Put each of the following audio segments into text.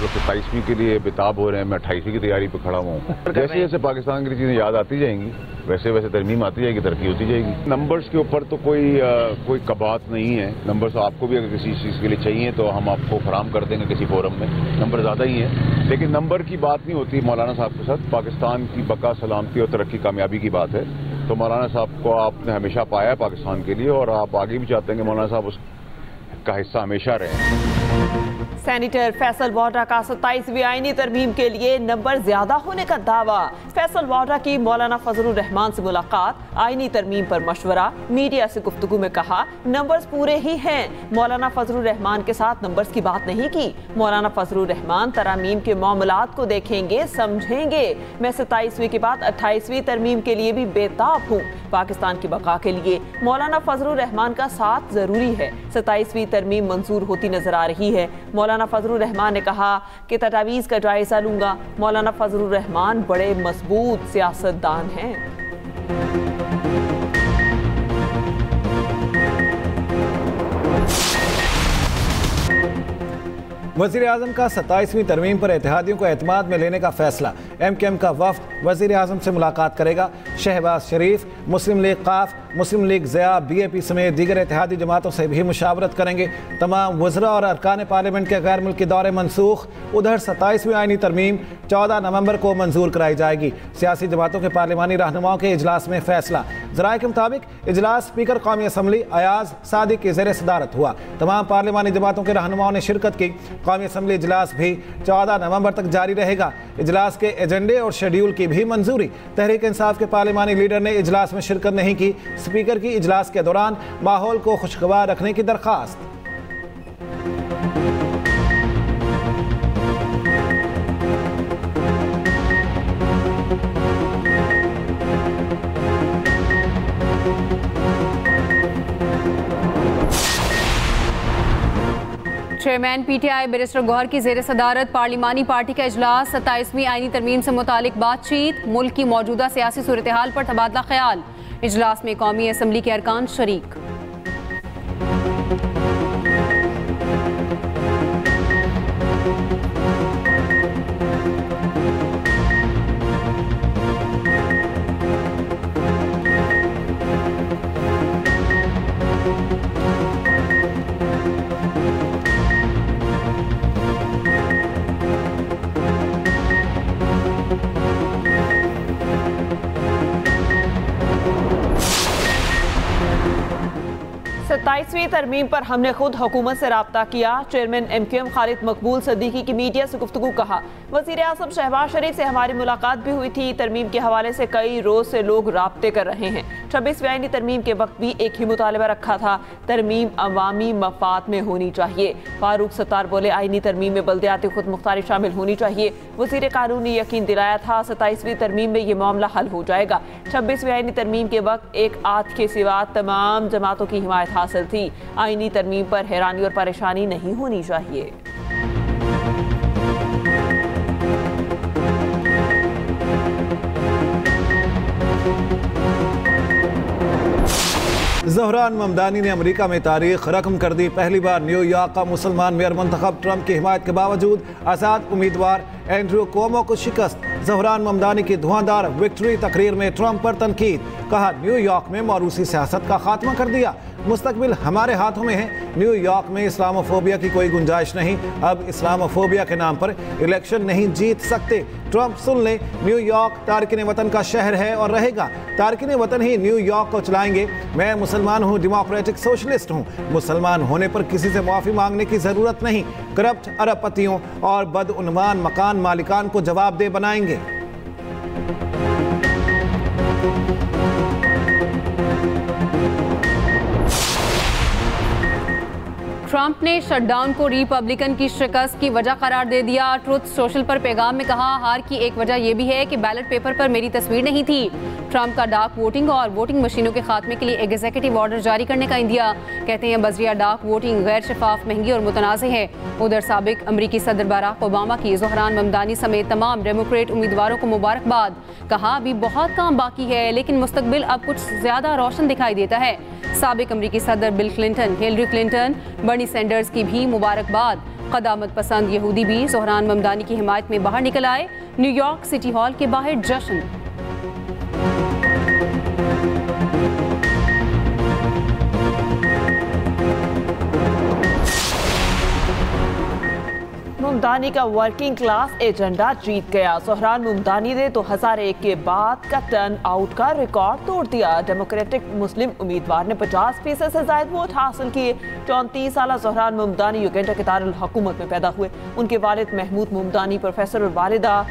लोग 27वीं के लिए बेताब हो रहे हैं, मैं 28वीं की तैयारी पे खड़ा हूँ। जैसे जैसे पाकिस्तान की चीज़ें याद आती जाएंगी वैसे वैसे तरमीम आती जाएगी, तरक्की होती जाएगी। नंबर्स के ऊपर तो कोई कबात नहीं है। नंबर्स आपको भी अगर किसी चीज़ के लिए चाहिए तो हम आपको फराम कर देंगे किसी फोरम में। नंबर ज़्यादा ही है, लेकिन नंबर की बात नहीं होती मौलाना साहब के साथ। पाकिस्तान की बका, सलामती और तरक्की, कामयाबी की बात है। तो मौलाना साहब को आपने हमेशा पाया है पाकिस्तान के लिए, और आप आगे भी चाहते हैं कि मौलाना साहब उसका हिस्सा हमेशा रहें। सेनेटर फैसल वाड्रा का 27वीं आईनी तरमीम के लिए नंबर ज्यादा होने का दावा। फैसल वाड्रा की मौलाना फजलुर रहमान से मुलाकात, आईनी तरमीम पर मशवरा, मीडिया से गुफ्तगू में कहा नंबर्स पूरे ही हैं। मौलाना फजलुर रहमान के साथ नंबर्स की बात नहीं की। मौलाना फजलुर रहमान तरामीम के मामलात को देखेंगे, समझेंगे। मैं 27वीं के बाद 28वीं तरमीम के लिए भी बेताब हूँ। पाकिस्तान की बका के लिए मौलाना फजलुर रहमान का साथ जरूरी है। 27वीं तरमीम मंजूर होती नजर आ रही है। मौलाना फजलुर रहमान ने कहा कि तजावीज़ का जायजा लूंगा। मौलाना फजलुर रहमान बड़े मजबूत सियासतदान हैं। वज़ीर आज़म का 27वीं तरमीम पर इत्तेहादियों को एतमाद में लेने का फैसला। MKM का वफ़द वज़ीर आज़म से मुलाकात करेगा। शहबाज शरीफ, मुस्लिम लीग काफ, मुस्लिम लीग ज़िया, BAP समेत दीगर इत्तेहादी जमातों से भी मुशावरत करेंगे। तमाम वज़रा और अरकान पार्लियामेंट के गैर मुल्की दौरे मनसूख। उधर 27वीं आईनी तरमीम 14 नवंबर को मंजूर कराई जाएगी। सियासी जमातों के पार्लिमानी रहनुमाओं के इजलास में फैसला। ज़राए के मुताबिक इजलास स्पीकर कौमी असम्बली अयाज सादिक की ज़ेर सदारत हुआ। तमाम पार्लिमानी जमातों के रहनुमाओं ने शिरकत की। कौमी असम्बली इजलास भी 14 नवंबर तक जारी रहेगा। इजलास के एजेंडे और शेड्यूल की भी मंजूरी। तहरीक इंसाफ के पार्लिमानी लीडर ने इजलास में शिरकत नहीं की। स्पीकर की इजलास के दौरान माहौल को खुशगवार रखने की दरख्वास्त। चेयरमैन PTI बैरिस्टर गौहर की ज़ेर सदारत पार्लिमानी पार्टी का इजलास। 27वीं आईनी तरमीम से मुतालिक बातचीत, मुल्क की मौजूदा सियासी सूरत हाल पर तबादला ख्याल। इजलास में कौमी असम्बली के अरकान शरीक। सत्ताईसवीं तरमीम पर हमने खुद हुकूमत से राब्ता किया। चेयरमैन MKM खालिद मकबूल सदीकी की मीडिया से गुफ्तगू कहा। वज़ीर आज़म शहबाज शरीफ से हमारी मुलाकात भी हुई थी। तरमीम के हवाले से कई रोज से लोग राब्ते कर रहे हैं। 26वीं आईनी तरमीम के वक्त भी एक ही मुतालबा रखा था, तरमीम अवामी मफाद में होनी चाहिए। फारूक सत्तार बोले आईनी तरमीम में बल्दियाती खुद मुख्तारी शामिल होनी चाहिए। वज़ीर कानून ने यकीन दिलाया था 27वीं तरमीम में ये मामला हल हो जाएगा। 26वीं आईनी तरमीम के वक्त एक आध के सिवा तमाम जमातों की हिमायत हासिल थी। आईनी तरमीम पर हैरानी और परेशानी नहीं होनी चाहिए। ज़हरान ममदानी ने अमेरिका में तारीख रकम कर दी। पहली बार न्यूयॉर्क का मुसलमान मेयर मुंतखब। ट्रंप की हिमायत के बावजूद आज़ाद उम्मीदवार एंड्रू कोमो को शिकस्त। ज़हरान ममदानी की धुआंधार विक्ट्री तकरीर में ट्रंप पर तनकीद। कहा न्यूयॉर्क में मौरूसी सियासत का खात्मा कर दिया, मुस्तकबिल हमारे हाथों में है। न्यूयॉर्क में इस्लामोफोबिया की कोई गुंजाइश नहीं। अब इस्लामोफोबिया के नाम पर इलेक्शन नहीं जीत सकते। ट्रंप सुन ले, न्यूयॉर्क तारकिन वतन का शहर है और रहेगा। तारकिन वतन ही न्यूयॉर्क को चलाएंगे। मैं मुसलमान हूँ, डेमोक्रेटिक सोशलिस्ट हूँ। मुसलमान होने पर किसी से माफ़ी मांगने की ज़रूरत नहीं। करप्ट अरबपतियों और बदउनवान मकान मालिकान को जवाबदेह बनाएंगे। ट्रंप ने शटडाउन को रिपब्लिकन की शिकस्त की वजह करार दे दिया। ट्रुथ सोशल पर पैगाम में कहा हार की एक वजह यह भी है कि बैलेट पेपर पर मेरी तस्वीर नहीं थी। ट्रंप का डाक वोटिंग और वोटिंग मशीनों के खात्मे के लिए एग्जीक्यूटिव ऑर्डर जारी करने का इंदिया। कहते हैं बजरिया डाक वोटिंग गैर शफाफ, महंगी और मुतनाज़ है। उधर साबिक अमरीकी सदर बराक ओबामा की ज़हरान ममदानी समेत तमाम डेमोक्रेट उम्मीदवारों को मुबारकबाद। कहा अभी बहुत काम बाकी है लेकिन मुस्तकबिल अब कुछ ज़्यादा रोशन दिखाई देता है। साबिक अमरीकी सदर Bill Clinton, Hillary Clinton, Bernie Sanders की भी मुबारकबाद। क़दामत पसंद यहूदी भी ज़ोहरान ममदानी की हिमायत में बाहर निकल आए। न्यूयॉर्क सिटी हॉल के बाहर जश्न। मुमदानी का वर्किंग क्लास एजेंडा जीत गया। ज़ोहरान मुमदानी ने 2001 के बाद का टर्न आउट का रिकॉर्ड तोड़ दिया। डेमोक्रेटिक मुस्लिम उम्मीदवार ने 50% से ज्यादा वोट हासिल किए। 34 साल ज़ोहरान मुमदानी युगांडा के दारुल हुकूमत में पैदा हुए। उनके वालिद महमूद मुमदानी प्रोफेसर और वालिदा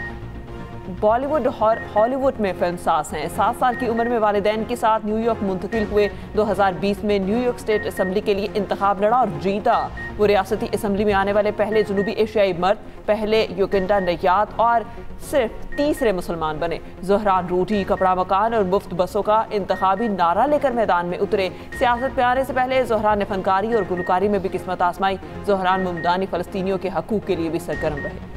बॉलीवुड और हॉलीवुड में फिल्मसाज हैं। 7 साल की उम्र में वालिदैन के साथ न्यूयॉर्क मुंतकिल हुए। 2020 में न्यूयॉर्क स्टेट असम्बली के लिए इंतखाब लड़ा और जीता। वो रियासती असम्बली में आने वाले पहले जनूबी एशियाई मर्द, पहले युगांडा नयाद और सिर्फ तीसरे मुसलमान बने। ज़ोहरान रोटी, कपड़ा, मकान और मुफ्त बसों का इंतखाबी नारा लेकर मैदान में उतरे। सियासत में आने से पहले ज़ोहरान ने फनकारी और गुलकारी में भी किस्मत आजमाई। ज़ोहरान मुमदानी फ़लस्तीनियों के हकूक़ के लिए भी सरगर्म रहे।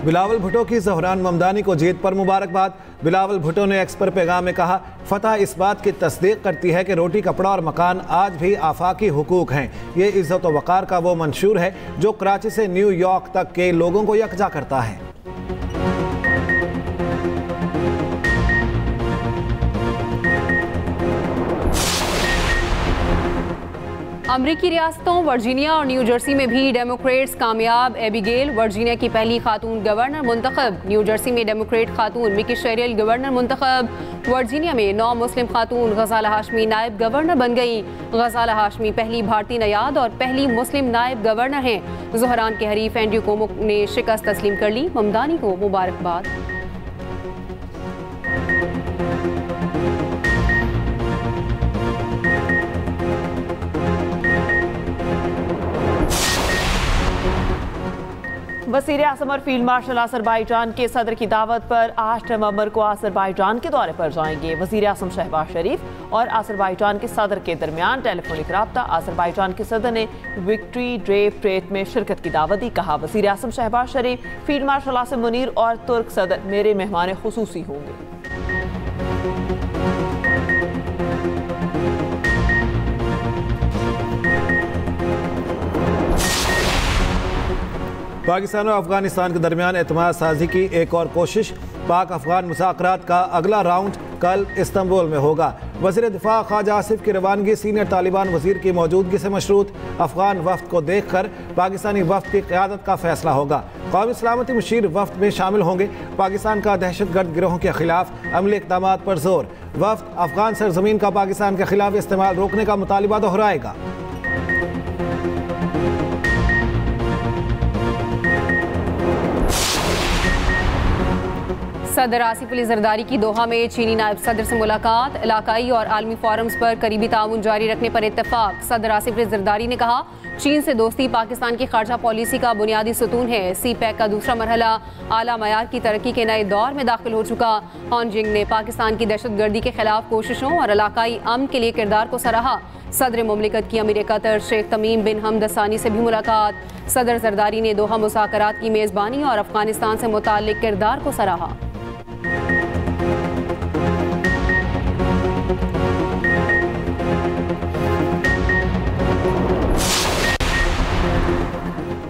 बिलावल भुट्टो की ज़ोहरान ममदानी को जीत पर मुबारकबाद। बिलावल भुट्टो ने एक्स पर पैगाम में कहा, फतह इस बात की तस्दीक करती है कि रोटी, कपड़ा और मकान आज भी आफाकी हुकूक हैं। ये इज़्ज़त व वक़ार का वो मंशूर है जो कराची से न्यूयॉर्क तक के लोगों को यकजा करता है। अमरीकी रियासतों वर्जीनिया और न्यू जर्सी में भी डेमोक्रेट्स कामयाब। एबिगेल वर्जीनिया की पहली खातून गवर्नर मुंतखब। न्यू जर्सी में डेमोक्रेट खातून मिकी शेरिल गवर्नर मुंतखब। वर्जीनिया में 9 मुस्लिम खातून गजाला हाशमी नायब गवर्नर बन गई। गजाला हाशमी पहली भारतीय नयाद और पहली मुस्लिम नायब गवर्नर हैं। ज़ोहरान के हरीफ एंड्रू कोमो ने शिकस्त तस्लीम कर ली। ममदानी को मुबारकबाद। वज़ीर आज़म और फील्ड मार्शल अज़रबैजान के सदर की दावत पर 8 नवंबर को अज़रबैजान के दौरे पर जाएंगे। वज़ीर आज़म शहबाज शरीफ और अज़रबैजान के सदर के दरमियान टेलीफोनिक राब्ता। अज़रबैजान के सदर ने विक्ट्री डे परेड में शिरकत की दावत दी। कहा, वज़ीर आज़म शहबाज शरीफ, फील्ड मार्शल आसिम मुनीर और तुर्क सदर मेरे मेहमान खुसूसी होंगे। पाकिस्तान और अफगानिस्तान के दरमियान एतमाद साजी की एक और कोशिश। पाक अफगान मुज़ाकरात का अगला राउंड कल इस्तांबुल में होगा। वज़ीर दिफा ख्वाजा आसिफ की रवानगी सीनियर तालिबान वज़ीर की मौजूदगी से मशरूत। अफगान वफ्द को देखकर पाकिस्तानी वफ्द की क़यादत का फैसला होगा। कौमी सलामती मुशीर वफ्द में शामिल होंगे। पाकिस्तान का दहशतगर्द गिरोहों के खिलाफ अमली इक़दामात पर जोर। वफ्द अफगान सरजमीन का पाकिस्तान के खिलाफ इस्तेमाल रोकने का मुतालिबा दोहराएगा। सदर आसिफ अली जरदारी की दोहा में चीनी नायब सदर से मुलाकात। इलाकाई और आलमी फोरम्स पर करीबी ताउन जारी रखने पर इत्तेफाक। सदर आसिफ अली जरदारी ने कहा, चीन से दोस्ती पाकिस्तान की खारजा पॉलिसी का बुनियादी सतून है। सी पैक का दूसरा मरहला आला मयार की तरक्की के नए दौर में दाखिल हो चुका। हॉन्जिंग ने पाकिस्तान की दहशतगर्दी के खिलाफ कोशिशों और इलाकाई अमन के लिए किरदार को सराहा। सदर मुमलिकत की अमीर कतर शेख तमीम बिन हमद सानी से भी मुलाकात। सदर जरदारी ने दोहा मुज़ाकरात की मेज़बानी और अफगानिस्तान से मुताल्लिक किरदार को सराहा।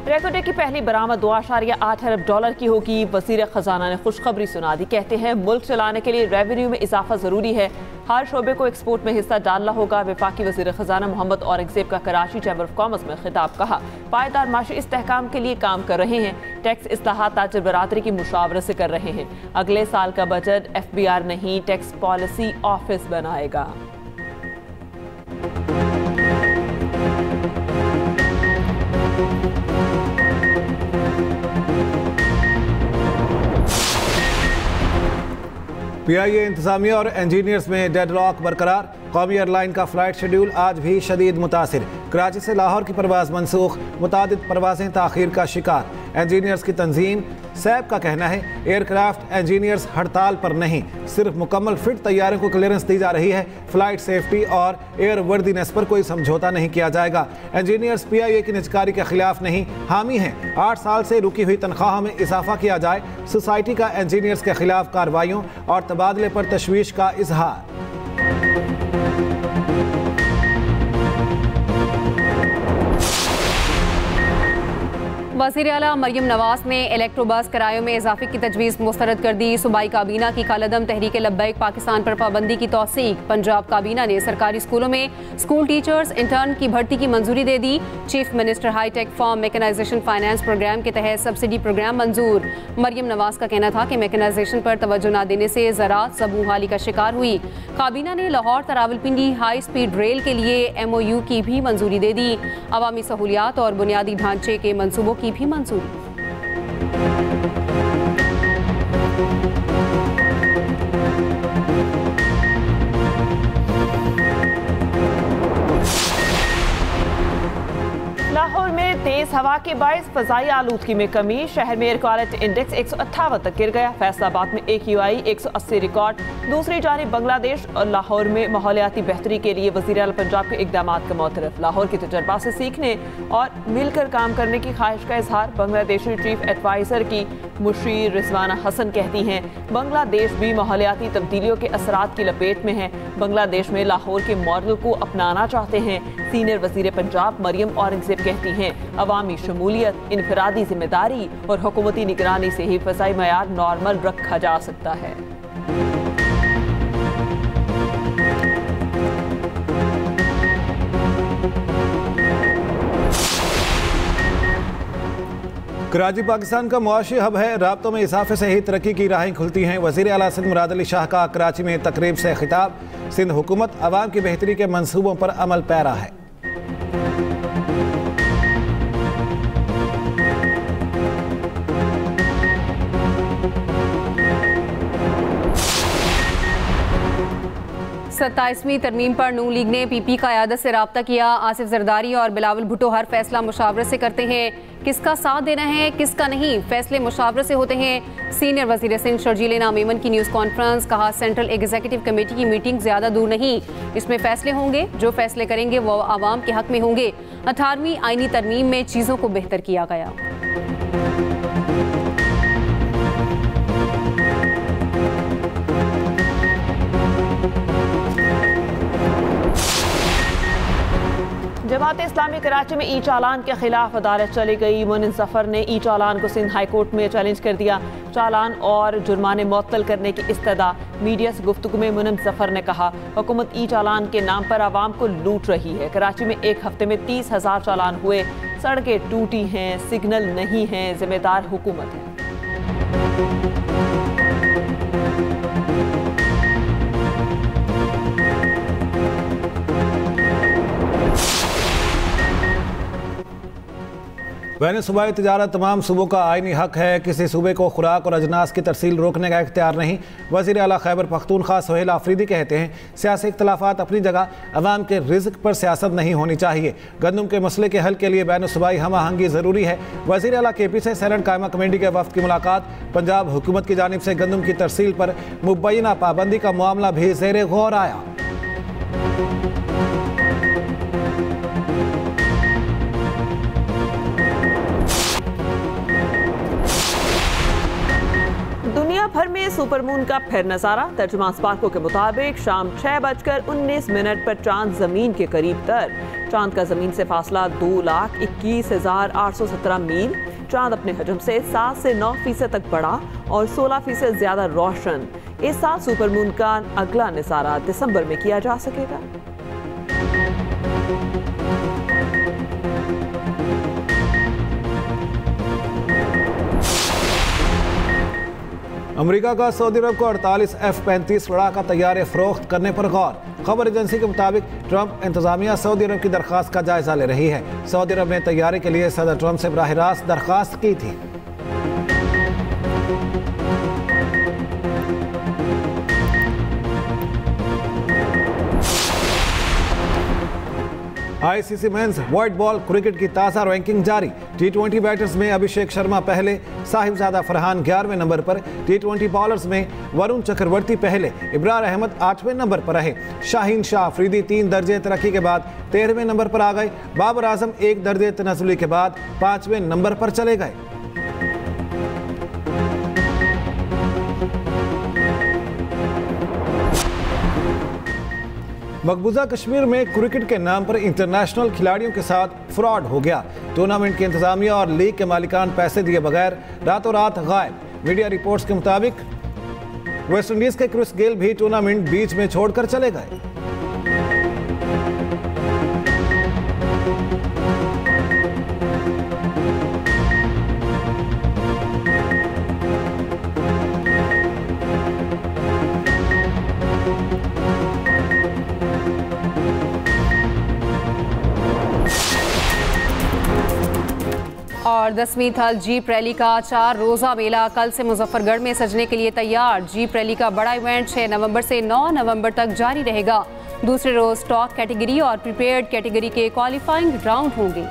रेको की पहली बरामद $2.8 अरब की होगी। वज़ीर ख़जाना ने खुशखबरी सुना दी। कहते हैं, मुल्क चलाने के लिए रेवेन्यू में इजाफा ज़रूरी है। हर शोबे को एक्सपोर्ट में हिस्सा डालना होगा। वफाकी वज़ीर ख़जाना मोहम्मद औरंगज़ेब का कराची चैम्बर ऑफ कॉमर्स में खिताब। कहा, पायदार माशी इस्तेहकाम के लिए काम कर रहे हैं। टैक्स इस्लाहात ताजिर बरादरी की मुशावरत से कर रहे हैं। अगले साल का बजट FBR नहीं, टैक्स पॉलिसी ऑफिस बनाएगा। PIA इंतजामिया और इंजीनियर्स में डेडलॉक बरकरार। कौमी एयरलाइन का फ़्लाइट शेड्यूल आज भी शदीद मुतासिर। कराची से लाहौर की परवाज़ मनसूख, मुतादिद परवाज़ें ताख़ीर का शिकार। इंजीनियर्स की तंजीम सैब का कहना है, एयरक्राफ्ट इंजीनियर्स हड़ताल पर नहीं, सिर्फ मुकम्मल फिट तैयारों को क्लियरेंस दी जा रही है। फ़्लाइट सेफ्टी और एयर वर्दीनेस पर कोई समझौता नहीं किया जाएगा। इंजीनियर्स PIA की निजकारी के खिलाफ नहीं, हामी हैं। 8 साल से रुकी हुई तनख्वाहों में इजाफा किया जाए। सोसाइटी का इंजीनियर्स के खिलाफ कार्रवाइयों और तबादले पर तशवीश का इजहार। वज़ीर आला मरियम नवाज ने इलेक्ट्रो बस किरायों में इजाफे की तजवीज़ मुस्तरद कर दी। सूबाई काबीना की कालदम तहरीक लब्बैक पाकिस्तान पर पाबंदी की तौसीक। पंजाब काबीना ने सरकारी स्कूलों में स्कूल टीचर्स इंटर्न की भर्ती की मंजूरी दे दी। Chief minister high tech farm mechanisation finance programme के तहत सब्सिडी प्रोग्राम मंजूर। मरियम नवाज का कहना था कि मैकेनाइजेशन पर तवज्जो न देने से ज़राअत सबूहाली का शिकार हुई। काबीना ने लाहौर तरावलपिंडी हाई स्पीड रेल के लिए MOU की भी मंजूरी दे दी। अवामी सहूलियात और बुनियादी ढांचे के मंसूबों की भी मंजूरी। लाहौर में तेज हवा के बायस फजाई आलूदगी में कमी। शहर में एयर क्वालिटी इंडेक्स 158 तक गिर गया। फैसलाबाद में AQI 180 रिकॉर्ड। दूसरी जानिब बांग्लादेश और लाहौर में माहौलियाती बेहतरी के लिए वज़ीर आला पंजाब के इक़दामात का मुतरफ। लाहौर के तजर्बा से सीखने और मिलकर काम करने की ख्वाहिश का इजहार। बांग्लादेशी चीफ एडवाइज़र की मुशीर रिजवाना हसन कहती हैं बांग्लादेश भी माहौलियाती तब्दीलियों के असरात की लपेट में है। बांग्लादेश में लाहौर के मॉडल को अपनाना चाहते हैं। सीनियर वज़ीर पंजाब मरियम औरंगज़ेब कहती हैं अवामी शमूलियत, इनफरादी जिम्मेदारी और हुकूमती निगरानी से ही फ़ज़ाई मयार नॉर्मल रखा जा सकता है। कराची पाकिस्तान का मुआशी हब है। राब्तों में इजाफे से ही तरक्की की राहें खुलती हैं। वज़ीर आला सिंध मुराद अली शाह का कराची में तकरीब से खिताब। सिंध हुकूमत अवाम की बेहतरी के मंसूबों पर अमल पैरा है। सत्ताईसवीं तरमीम पर नून लीग ने PP क़यादत से रब्ता किया। आसिफ जरदारी और बिलावल भुट्टो हर फैसला मुशावरत से करते हैं। किसका साथ देना है किसका नहीं, फैसले मुशावरत से होते हैं। सीनियर वज़ीर सिंध शर्जील इनाम मेमन की न्यूज़ कॉन्फ्रेंस। कहा सेंट्रल एग्जीक्यूटिव कमेटी की मीटिंग ज़्यादा दूर नहीं, इसमें फैसले होंगे। जो फैसले करेंगे वो आवाम के हक में होंगे। 18वीं आईनी तरमीम में चीज़ों को बेहतर किया गया। जमात इस्लामी कराची में ई चालान के खिलाफ अदालत चली गई। मुनिन जफर ने ई चालान को सिंध हाई कोर्ट में चैलेंज कर दिया। चालान और जुर्माने मुअत्तल करने की इस्तदा। मीडिया से गुफ्तगू में मुनिन जफर ने कहा हुकूमत ई चालान के नाम पर आवाम को लूट रही है। कराची में एक हफ्ते में 30,000 चालान हुए। सड़कें टूटी हैं, सिग्नल नहीं हैं, जिम्मेदार हुकूमत है। बैन सूबाई तजारत तमाम सूबों का आइनी हक है। किसी सूबे को खुराक और अजनास की तरसील रोकने का इख्तियार नहीं। वज़ीर आला खैबर पख्तूनख्वा सोहेल आफरीदी कहते हैं सियासी इख्तलाफात अपनी जगह, अवाम के रिज़्क पर सियासत नहीं होनी चाहिए। गंदम के मसले के हल के लिए बैन सूबाई हम आहंगी ज़रूरी है। वज़ीर आला KP से सैलेंट कायमा कमेटी के वफ़द की मुलाकात। पंजाब हुकूमत की जानिब से गंदम की तरसील पर मुबैना पाबंदी का मामला भी ज़ेरे गौर आया। दुनिया भर में सुपरमून का फिर नजारा। तर्जुमान स्पार्को के मुताबिक शाम 6:19 पर चांद जमीन के करीब तर। चांद का जमीन से फासला 2,21,817 मील। चांद अपने हजम से 7 से 9% तक बढ़ा और 16% ज्यादा रोशन। इस साल सुपरमून का अगला नजारा दिसंबर में किया जा सकेगा। अमेरिका का सऊदी अरब को 48 F-35 लड़ाका तैयारे फरोख्त करने पर गौर। खबर एजेंसी के मुताबिक ट्रंप इंतजामिया सऊदी अरब की दरख्वास्त का जायजा ले रही है। सऊदी अरब ने तैयारे के लिए सदर ट्रंप से बराह रास्त दरख्वास्त की थी। ICC men's white ball cricket की ताज़ा रैंकिंग जारी। T20 बैटर्स में अभिषेक शर्मा पहले, साहिबजादा फरहान 11वें नंबर पर। T20 बॉलर्स में वरुण चक्रवर्ती पहले, इब्रार अहमद 8वें नंबर पर रहे। शाहीन शाह अफरीदी 3 दर्जे तरक्की के बाद 13वें नंबर पर आ गए। बाबर आजम 1 दर्जे तनज़ुली के बाद 5वें नंबर पर चले गए। मकबूजा कश्मीर में क्रिकेट के नाम पर इंटरनेशनल खिलाड़ियों के साथ फ्रॉड हो गया। टूर्नामेंट की इंतजामिया और लीग के मालिकान पैसे दिए बगैर रातों रात गायब। मीडिया रिपोर्ट्स के मुताबिक वेस्ट इंडीज के क्रिस गेल भी टूर्नामेंट बीच में छोड़कर चले गए। और 10वीं थल जीप रैली का 4 रोज़ा मेला कल से मुजफ्फरगढ़ में सजने के लिए तैयार। जीप रैली का बड़ा इवेंट 6 नवंबर से 9 नवंबर तक जारी रहेगा। दूसरे रोज स्टॉक कैटेगरी और प्रीपेयर्ड कैटेगरी के क्वालिफाइंग राउंड होंगे।